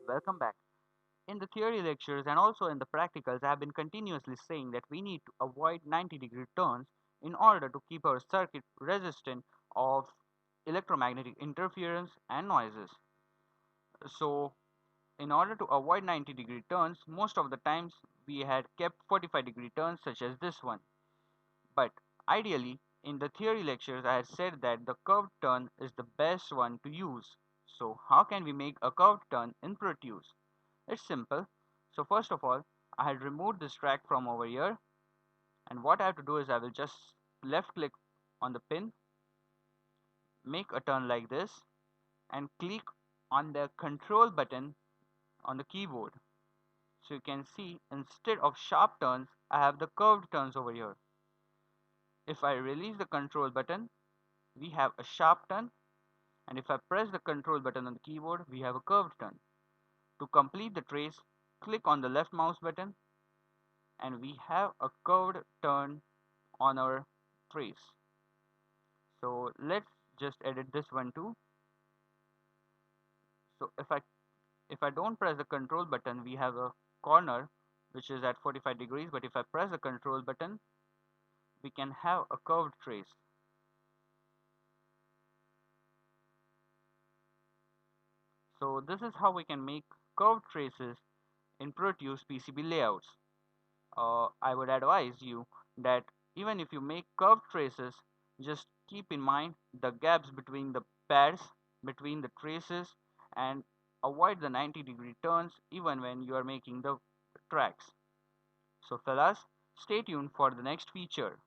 Welcome back. In the theory lectures and also in the practicals, I have been continuously saying that we need to avoid 90-degree turns in order to keep our circuit resistant of electromagnetic interference and noises. So, in order to avoid 90-degree turns, most of the times we had kept 45-degree turns such as this one. But ideally, in the theory lectures, I had said that the curved turn is the best one to use. So how can we make a curved turn in Proteus? It's simple. So first of all, I had removed this track from over here, and what I have to do is I will just left click on the pin, make a turn like this, and click on the control button on the keyboard. So you can see instead of sharp turns, I have the curved turns over here. If I release the control button, we have a sharp turn, and if I press the control button on the keyboard, we have a curved turn. To complete the trace, click on the left mouse button and we have a curved turn on our trace. So let's just edit this one too. So if I don't press the control button, we have a corner which is at 45 degrees, but if I press the control button, we can have a curved trace. So this is how we can make curved traces in Proteus PCB layouts. I would advise you that even if you make curved traces, just keep in mind the gaps between the pads, between the traces, and avoid the 90-degree turns even when you are making the tracks. So fellas, stay tuned for the next feature.